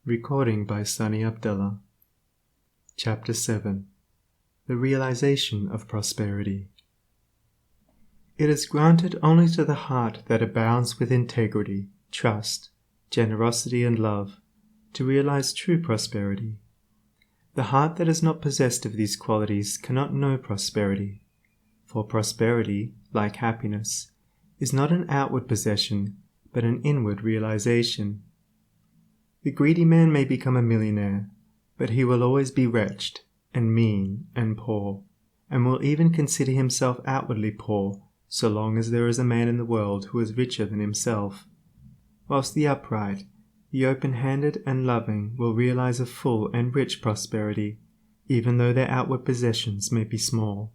Recording by Sunny Abdullah. Chapter 7. The Realization of Prosperity. It is granted only to the heart that abounds with integrity, trust, generosity and love, to realize true prosperity. The heart that is not possessed of these qualities cannot know prosperity, for prosperity, like happiness, is not an outward possession, but an inward realization. The greedy man may become a millionaire, but he will always be wretched, and mean, and poor, and will even consider himself outwardly poor so long as there is a man in the world who is richer than himself, whilst the upright, the open-handed and loving will realize a full and rich prosperity, even though their outward possessions may be small.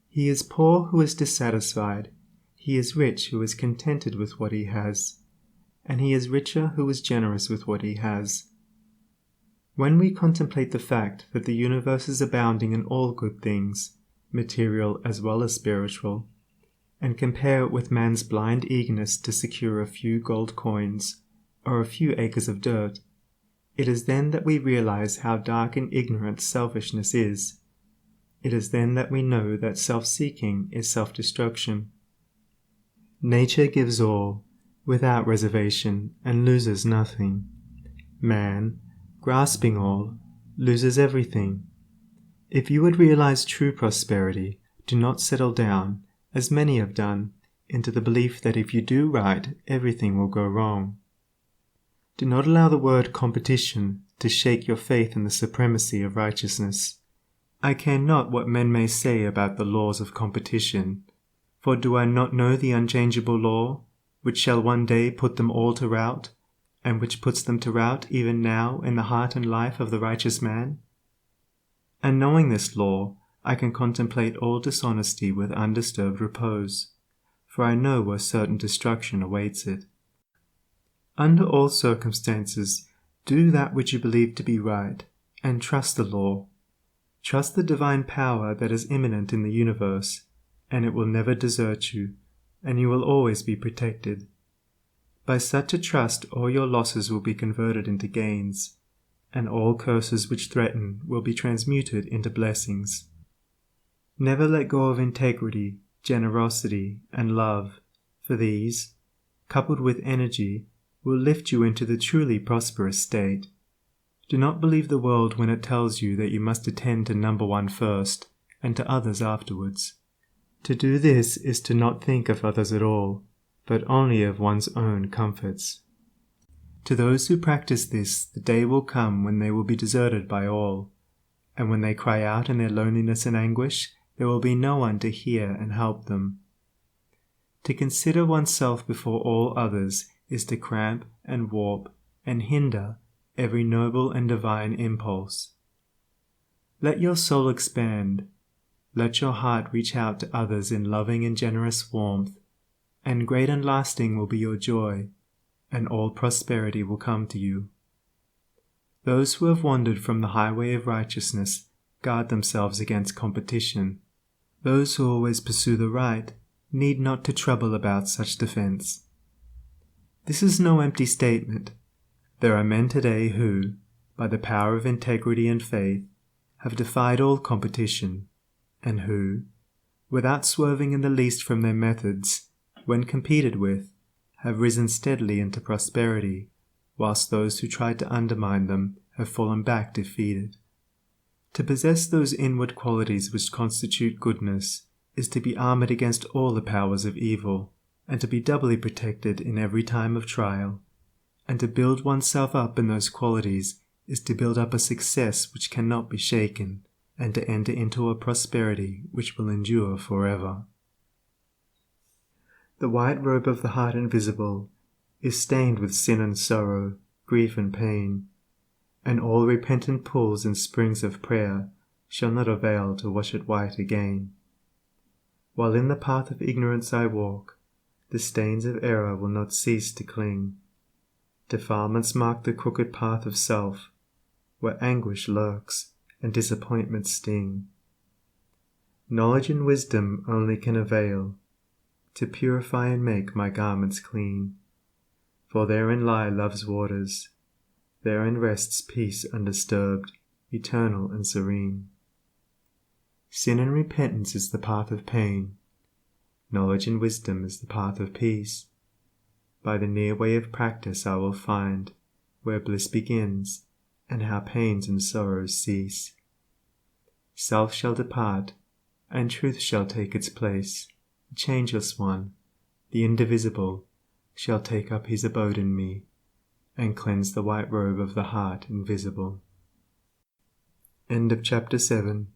He is poor who is dissatisfied, he is rich who is contented with what he has, and he is richer who is generous with what he has. When we contemplate the fact that the universe is abounding in all good things, material as well as spiritual, and compare it with man's blind eagerness to secure a few gold coins or a few acres of dirt, it is then that we realize how dark and ignorant selfishness is. It is then that we know that self-seeking is self-destruction. Nature gives all, without reservation, and loses nothing. Man, grasping all, loses everything. If you would realize true prosperity, do not settle down, as many have done, into the belief that if you do right, everything will go wrong. Do not allow the word competition to shake your faith in the supremacy of righteousness. I care not what men may say about the laws of competition, for do I not know the unchangeable law, which shall one day put them all to rout, and which puts them to rout even now in the heart and life of the righteous man? And knowing this law, I can contemplate all dishonesty with undisturbed repose, for I know where certain destruction awaits it. Under all circumstances, do that which you believe to be right, and trust the law. Trust the divine power that is immanent in the universe, and it will never desert you, and you will always be protected. By such a trust all your losses will be converted into gains, and all curses which threaten will be transmuted into blessings. Never let go of integrity, generosity, and love, for these, coupled with energy, will lift you into the truly prosperous state. Do not believe the world when it tells you that you must attend to number one first, and to others afterwards. To do this is to not think of others at all, but only of one's own comforts. To those who practice this, the day will come when they will be deserted by all, and when they cry out in their loneliness and anguish, there will be no one to hear and help them. To consider oneself before all others is to cramp and warp and hinder every noble and divine impulse. Let your soul expand. Let your heart reach out to others in loving and generous warmth, and great and lasting will be your joy, and all prosperity will come to you. Those who have wandered from the highway of righteousness guard themselves against competition. Those who always pursue the right need not to trouble about such defense. This is no empty statement. There are men today who, by the power of integrity and faith, have defied all competition, and who, without swerving in the least from their methods, when competed with, have risen steadily into prosperity, whilst those who tried to undermine them have fallen back defeated. To possess those inward qualities which constitute goodness is to be armored against all the powers of evil, and to be doubly protected in every time of trial. And to build oneself up in those qualities is to build up a success which cannot be shaken, and to enter into a prosperity which will endure forever. The white robe of the heart invisible is stained with sin and sorrow, grief and pain, and all repentant pools and springs of prayer shall not avail to wash it white again. While in the path of ignorance I walk, the stains of error will not cease to cling. Defilements mark the crooked path of self, where anguish lurks and disappointments sting. Knowledge and wisdom only can avail to purify and make my garments clean, for therein lie love's waters, Therein rests peace undisturbed, eternal and serene. Sin and repentance is the path of pain. Knowledge and wisdom is the path of peace. By the near way of practice I will find where bliss begins, and how pains and sorrows cease. Self shall depart, and truth shall take its place. The changeless one, the indivisible, shall take up his abode in me, and cleanse the white robe of the heart invisible. End of Chapter 7.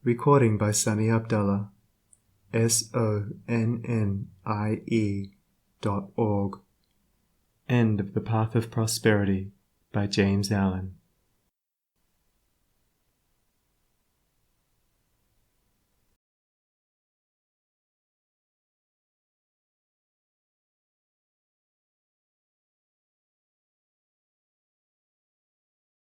Recording by Sunny Abdullah. sonnie.org. End of The Path of Prosperity by James Allen.